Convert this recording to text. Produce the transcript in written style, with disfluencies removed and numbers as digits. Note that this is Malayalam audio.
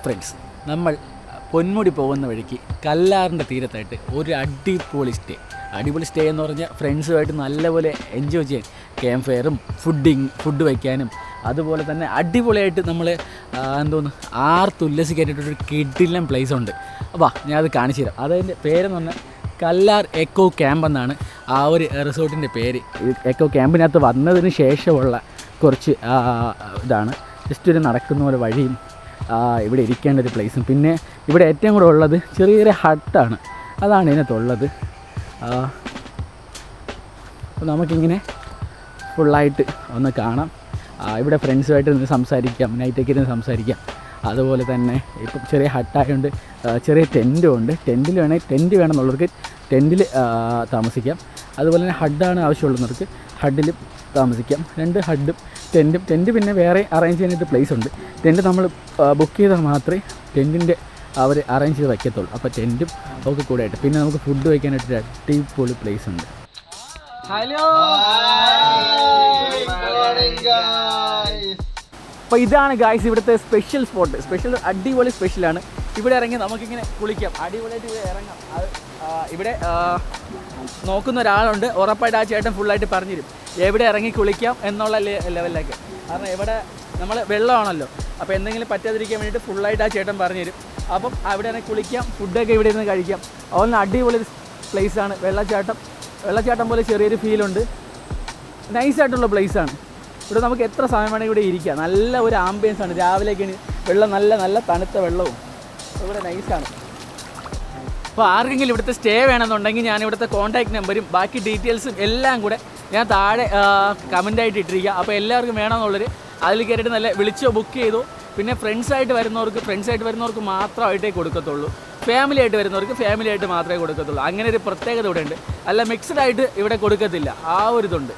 ഫ്രണ്ട്സ്, നമ്മൾ പൊന്മുടി പോകുന്ന വഴിക്ക് കല്ലാറിൻ്റെ തീരത്തായിട്ട് ഒരു അടിപൊളി സ്റ്റേ എന്ന് പറഞ്ഞാൽ ഫ്രണ്ട്സുമായിട്ട് നല്ലപോലെ എൻജോയ് ചെയ്യാൻ ക്യാമ്പ് ഫയറും ഫുഡ് വയ്ക്കാനും അതുപോലെ തന്നെ അടിപൊളിയായിട്ട് നമ്മൾ ആർത്തുല്ലസിക്കാനായിട്ടൊരു കിടിലൻ പ്ലേസ് ഉണ്ട്. അപ്പോൾ ഞാൻ അത് കാണിച്ചു തരാം. അതിൻ്റെ പേരെന്ന് പറഞ്ഞാൽ കല്ലാർ എക്കോ ക്യാമ്പ് എന്നാണ് ആ ഒരു റിസോർട്ടിൻ്റെ പേര്. എക്കോ ക്യാമ്പിനകത്ത് വന്നതിന് ശേഷമുള്ള കുറച്ച് ഇതാണ്. ജസ്റ്റ് ഒരു നടക്കുന്ന പോലെ വഴിയും ഇവിടെ ഇരിക്കേണ്ട ഒരു പ്ലേസും, പിന്നെ ഇവിടെ ഏറ്റവും കൂടെ ഉള്ളത് ചെറിയൊരു ഹട്ടാണ്, അതാണ് ഇതിനകത്തുള്ളത്. അപ്പോൾ നമുക്കിങ്ങനെ ഫുള്ളായിട്ട് ഒന്ന് കാണാം. ഇവിടെ ഫ്രണ്ട്സുമായിട്ട് നിന്ന് സംസാരിക്കാം, നൈറ്റൊക്കെ ഇരുന്ന് സംസാരിക്കാം. അതുപോലെ തന്നെ ഇപ്പം ചെറിയ ഹട്ടായതുകൊണ്ട് ചെറിയ ടെൻറ്റും ഉണ്ട്. ടെൻറ്റ് വേണമെന്നുള്ളവർക്ക് ടെൻറ്റിൽ താമസിക്കാം. അതുപോലെ തന്നെ ഹഡാണ് ആവശ്യമുള്ളവർക്ക് ഹഡിലും താമസിക്കാം. 2 ഹഡും ടെൻറ്റ് പിന്നെ വേറെ അറേഞ്ച് ചെയ്യാനായിട്ട് പ്ലേസ് ഉണ്ട്. ടെൻറ്റ് നമ്മൾ ബുക്ക് ചെയ്താൽ മാത്രമേ ടെൻറ്റിൻ്റെ അവർ അറേഞ്ച് ചെയ്ത് വയ്ക്കത്തുള്ളൂ. അപ്പോൾ ടെൻറ്റും ഒക്കെ കൂടെ ആയിട്ട് പിന്നെ നമുക്ക് ഫുഡ് വയ്ക്കാനായിട്ടൊരു അടിപൊളി പ്ലേസ് ഉണ്ട്. ഹലോ, അപ്പോൾ ഇതാണ് ഗായ്സ് ഇവിടുത്തെ സ്പെഷ്യൽ സ്പോട്ട്. അടിപൊളി സ്പെഷ്യലാണ്. ഇവിടെ ഇറങ്ങി നമുക്കിങ്ങനെ കുളിക്കാം, അടിപൊളിയായിട്ട് ഇവിടെ ഇറങ്ങാം. ഇവിടെ നോക്കുന്ന ഒരാളുണ്ട്, ഉറപ്പായിട്ട് ആ ചേട്ടൻ ഫുള്ളായിട്ട് പറഞ്ഞുതരും എവിടെ ഇറങ്ങി കുളിക്കാം എന്നുള്ള ലെവലിലേക്ക്. കാരണം ഇവിടെ നമ്മൾ വെള്ളമാണല്ലോ, അപ്പോൾ എന്തെങ്കിലും പറ്റാതിരിക്കാൻ വേണ്ടിയിട്ട് ഫുള്ളായിട്ട് ആ ചേട്ടൻ പറഞ്ഞുതരും. അപ്പം അവിടെ ഇറങ്ങി കുളിക്കാം, ഫുഡൊക്കെ ഇവിടെ ഇരുന്ന് കഴിക്കാം. അതുപോലെ അടിപൊളി പ്ലേസാണ്. വെള്ളച്ചാട്ടം പോലെ ചെറിയൊരു ഫീലുണ്ട്. നൈസായിട്ടുള്ള പ്ലേസാണ്. ഇവിടെ നമുക്ക് എത്ര സമയം വേണമെങ്കിൽ ഇവിടെ ഇരിക്കാം. നല്ല ഒരു ആംബിയൻസാണ്. രാവിലേക്കാണ് വെള്ളം നല്ല തണുത്ത വെള്ളവും ഇവിടെ നൈസാണ്. അപ്പോൾ ആർക്കെങ്കിലും ഇവിടുത്തെ സ്റ്റേ വേണമെന്നുണ്ടെങ്കിൽ ഞാൻ ഇവിടുത്തെ കോൺടാക്ട് നമ്പരും ബാക്കി ഡീറ്റെയിൽസും എല്ലാം കൂടെ ഞാൻ താഴെ കമൻ്റായിട്ട് ഇട്ടിരിക്കുക. അപ്പോൾ എല്ലാവർക്കും വേണമെന്നുള്ളൊരു അതിൽ കയറിയിട്ട് നല്ല വിളിച്ചോ ബുക്ക് ചെയ്തോ. പിന്നെ ഫ്രണ്ട്സായിട്ട് വരുന്നവർക്ക് മാത്രമായിട്ടേ കൊടുക്കത്തുള്ളൂ. ഫാമിലി ആയിട്ട് മാത്രമേ കൊടുക്കത്തുള്ളൂ. അങ്ങനെ ഒരു പ്രത്യേകത ഇവിടെ ഉണ്ട്. അല്ല മിക്സ്ഡ് ആയിട്ട് ഇവിടെ കൊടുക്കത്തില്ല. ആ ഒരു ഇതുണ്ട്.